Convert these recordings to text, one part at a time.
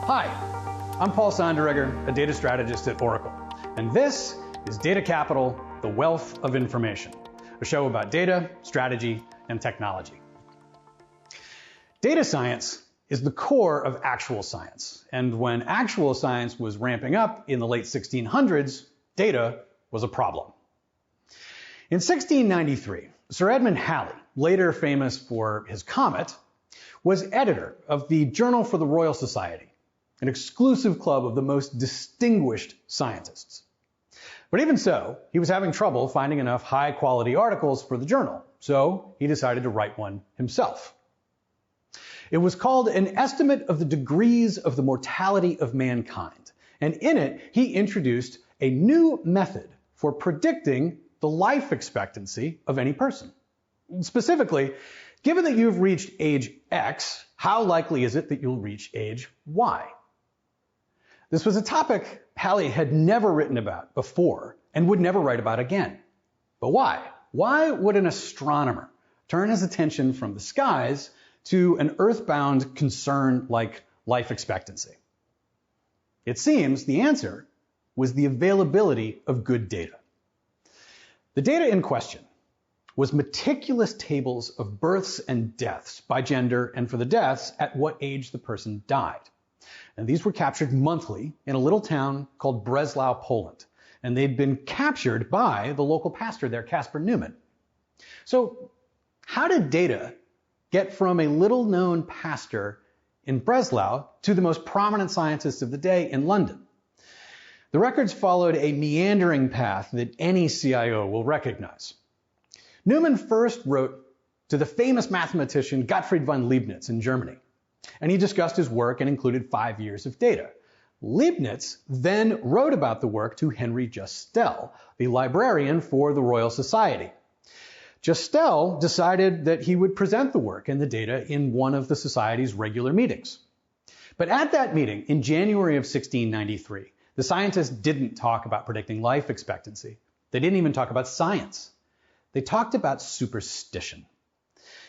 Hi, I'm Paul Sonderegger, a data strategist at Oracle, and this is Data Capital, the Wealth of Information, a show about data, strategy, and technology. Data science is the core of actual science, and when actual science was ramping up in the late 1600s, data was a problem. In 1693, Sir Edmund Halley, later famous for his comet, was editor of the Journal for the Royal Society, an exclusive club of the most distinguished scientists. But even so, he was having trouble finding enough high-quality articles for the journal, so he decided to write one himself. It was called An Estimate of the Degrees of the Mortality of Mankind, and in it, he introduced a new method for predicting the life expectancy of any person. Specifically, given that you've reached age X, how likely is it that you'll reach age Y? This was a topic Hallie had never written about before and would never write about again. But why? Why would an astronomer turn his attention from the skies to an earthbound concern like life expectancy? It seems the answer was the availability of good data. The data in question was meticulous tables of births and deaths by gender, and for the deaths, at what age the person died. And these were captured monthly in a little town called Breslau, Poland. And they'd been captured by the local pastor there, Casper Newman. So how did data get from a little-known pastor in Breslau to the most prominent scientists of the day in London? The records followed a meandering path that any CIO will recognize. Newman first wrote to the famous mathematician Gottfried von Leibniz in Germany, and he discussed his work and included 5 years of data. Leibniz then wrote about the work to Henry Justel, the librarian for the Royal Society. Justel decided that he would present the work and the data in one of the Society's regular meetings. But at that meeting in January of 1693, the scientists didn't talk about predicting life expectancy. They didn't even talk about science. They talked about superstition.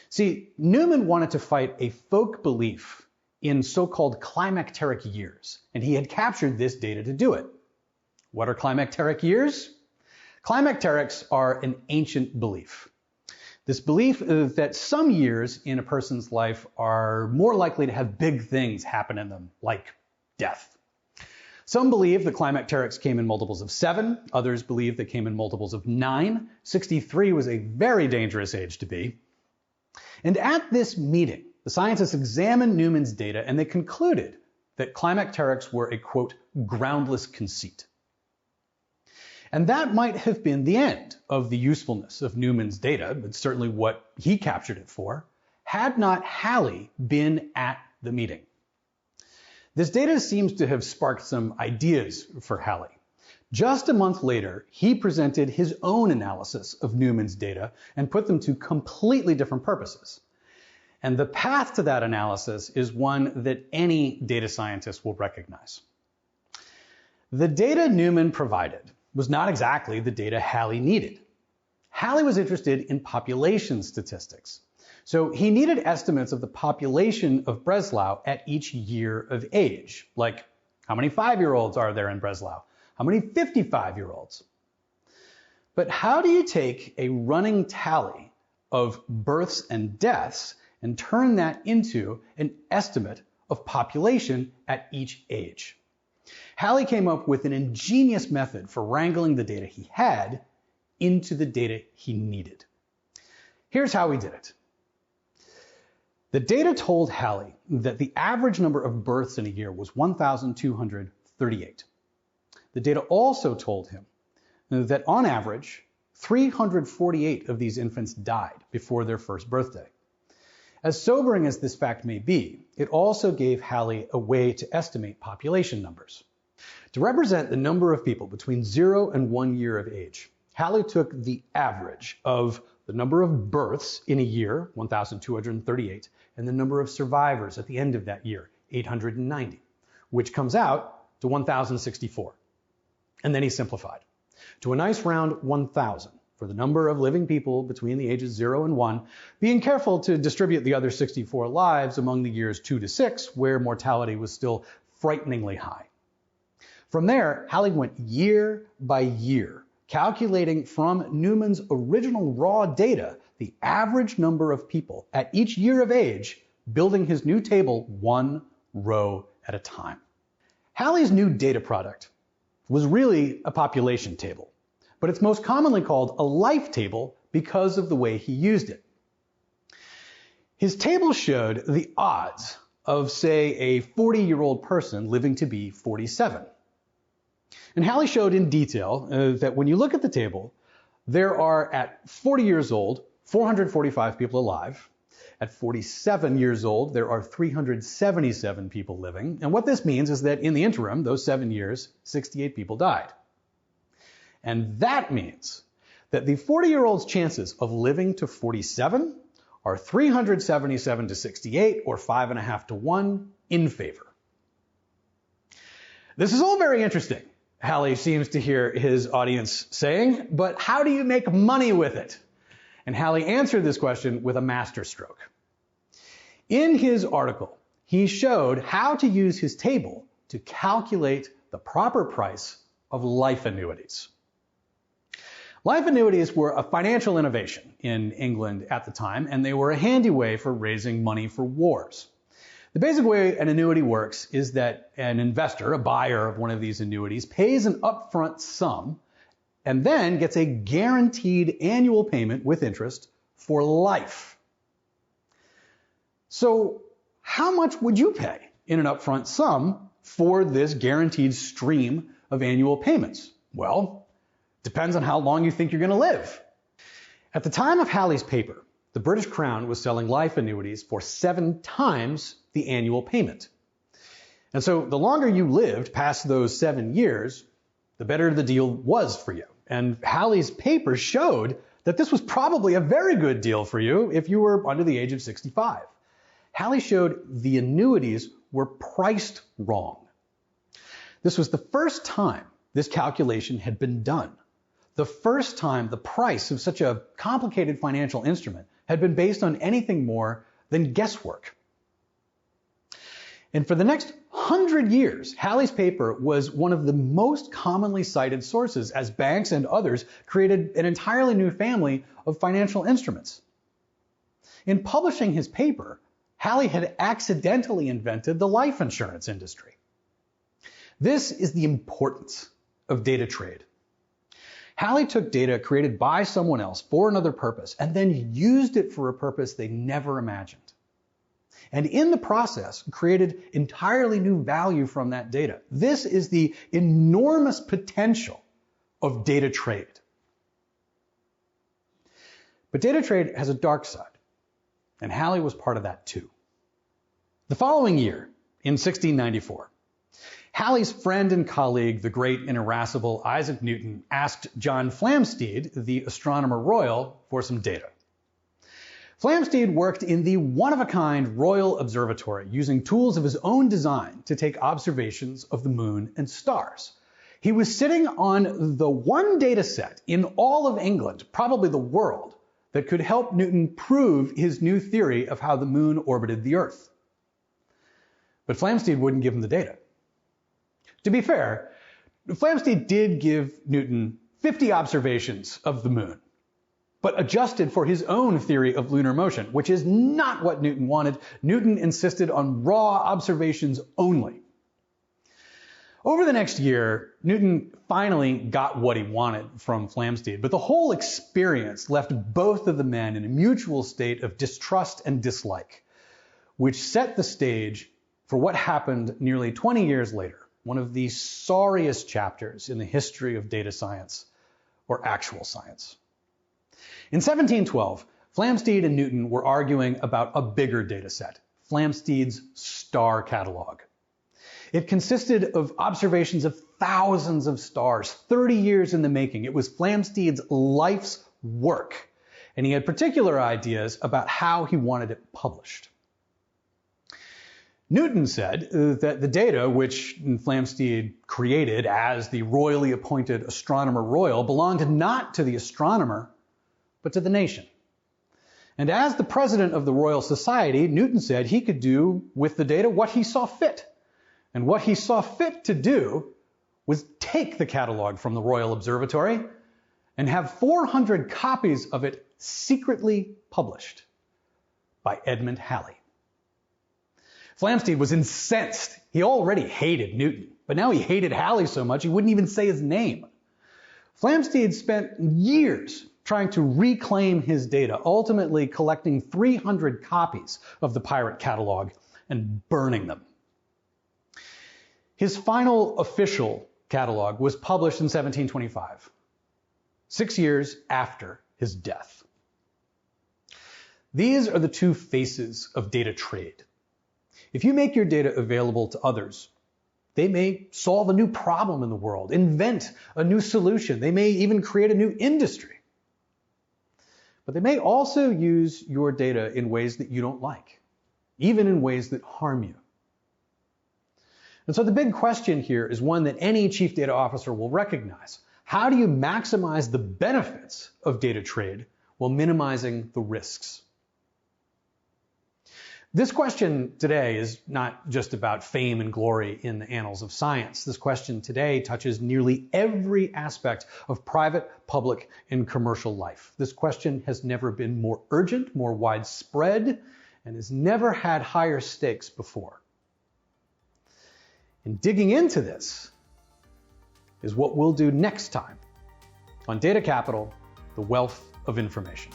See, Newman wanted to fight a folk belief in so-called climacteric years, and he had captured this data to do it. What are climacteric years? Climacterics are an ancient belief. This belief is that some years in a person's life are more likely to have big things happen in them, like death. Some believe the climacterics came in multiples of 7. Others believe they came in multiples of 9. 63 was a very dangerous age to be. And at this meeting, the scientists examined Newman's data and they concluded that climacterics were a, quote, groundless conceit. And that might have been the end of the usefulness of Newman's data, but certainly what he captured it for, had not Hallie been at the meeting. This data seems to have sparked some ideas for Hallie. Just a month later, he presented his own analysis of Newman's data and put them to completely different purposes. And the path to that analysis is one that any data scientist will recognize. The data Newman provided was not exactly the data Hallie needed. Hallie was interested in population statistics. So he needed estimates of the population of Breslau at each year of age, like how many 5-year-olds are there in Breslau? How many 55-year-olds? But how do you take a running tally of births and deaths and turn that into an estimate of population at each age? Hallie came up with an ingenious method for wrangling the data he had into the data he needed. Here's how he did it. The data told Hallie that the average number of births in a year was 1,238. The data also told him that on average, 348 of these infants died before their first birthday. As sobering as this fact may be, it also gave Hallie a way to estimate population numbers. To represent the number of people between 0 and 1 year of age, Hallie took the average of the number of births in a year, 1,238, and the number of survivors at the end of that year, 890, which comes out to 1,064. And then he simplified to a nice round 1,000 for the number of living people between the ages 0 and 1, being careful to distribute the other 64 lives among the years 2 to 6, where mortality was still frighteningly high. From there, Hallie went year by year, calculating from Newman's original raw data the average number of people at each year of age, building his new table one row at a time. Hallie's new data product was really a population table, but it's most commonly called a life table because of the way he used it. His table showed the odds of, say, a 40-year-old person living to be 47. And Hallie showed in detail that when you look at the table, there are at 40 years old, 445 people alive. At 47 years old, there are 377 people living. And what this means is that in the interim, those 7 years, 68 people died. And that means that the 40-year-old's chances of living to 47 are 377 to 68, or 5.5 to 1, in favor. This is all very interesting, Hallie seems to hear his audience saying, but how do you make money with it? And Hallie answered this question with a masterstroke. In his article, he showed how to use his table to calculate the proper price of life annuities. Life annuities were a financial innovation in England at the time, and they were a handy way for raising money for wars. The basic way an annuity works is that an investor, a buyer of one of these annuities, pays an upfront sum and then gets a guaranteed annual payment with interest for life. So how much would you pay in an upfront sum for this guaranteed stream of annual payments? Well, depends on how long you think you're going to live. At the time of Hallie's paper, the British Crown was selling life annuities for 7 times the annual payment. And so the longer you lived past those 7 years, the better the deal was for you. And Hallie's paper showed that this was probably a very good deal for you if you were under the age of 65. Hallie showed the annuities were priced wrong. This was the first time this calculation had been done. The first time the price of such a complicated financial instrument had been based on anything more than guesswork. And for the next 100 years, Hallie's paper was one of the most commonly cited sources as banks and others created an entirely new family of financial instruments. In publishing his paper, Hallie had accidentally invented the life insurance industry. This is the importance of data trade. Hallie took data created by someone else for another purpose and then used it for a purpose they never imagined. And in the process, created entirely new value from that data. This is the enormous potential of data trade. But data trade has a dark side, and Hallie was part of that too. The following year, in 1694, Hallie's friend and colleague, the great and irascible Isaac Newton, asked John Flamsteed, the Astronomer Royal, for some data. Flamsteed worked in the one-of-a-kind Royal Observatory, using tools of his own design to take observations of the moon and stars. He was sitting on the one data set in all of England, probably the world, that could help Newton prove his new theory of how the moon orbited the Earth. But Flamsteed wouldn't give him the data. To be fair, Flamsteed did give Newton 50 observations of the moon, but adjusted for his own theory of lunar motion, which is not what Newton wanted. Newton insisted on raw observations only. Over the next year, Newton finally got what he wanted from Flamsteed, but the whole experience left both of the men in a mutual state of distrust and dislike, which set the stage for what happened nearly 20 years later, one of the sorriest chapters in the history of data science, or actual science. In 1712, Flamsteed and Newton were arguing about a bigger data set, Flamsteed's star catalog. It consisted of observations of thousands of stars, 30 years in the making. It was Flamsteed's life's work, and he had particular ideas about how he wanted it published. Newton said that the data which Flamsteed created as the royally appointed Astronomer Royal belonged not to the astronomer, but to the nation. And as the president of the Royal Society, Newton said he could do with the data what he saw fit. And what he saw fit to do was take the catalog from the Royal Observatory and have 400 copies of it secretly published by Edmund Halley. Flamsteed was incensed. He already hated Newton, but now he hated Halley so much he wouldn't even say his name. Flamsteed spent years trying to reclaim his data, ultimately collecting 300 copies of the pirate catalog and burning them. His final official catalog was published in 1725, 6 years after his death. These are the two faces of data trade. If you make your data available to others, they may solve a new problem in the world, invent a new solution. They may even create a new industry. But they may also use your data in ways that you don't like, even in ways that harm you. And so the big question here is one that any chief data officer will recognize. How do you maximize the benefits of data trade while minimizing the risks? This question today is not just about fame and glory in the annals of science. This question today touches nearly every aspect of private, public, and commercial life. This question has never been more urgent, more widespread, and has never had higher stakes before. And digging into this is what we'll do next time on Data Capital, the Wealth of Information.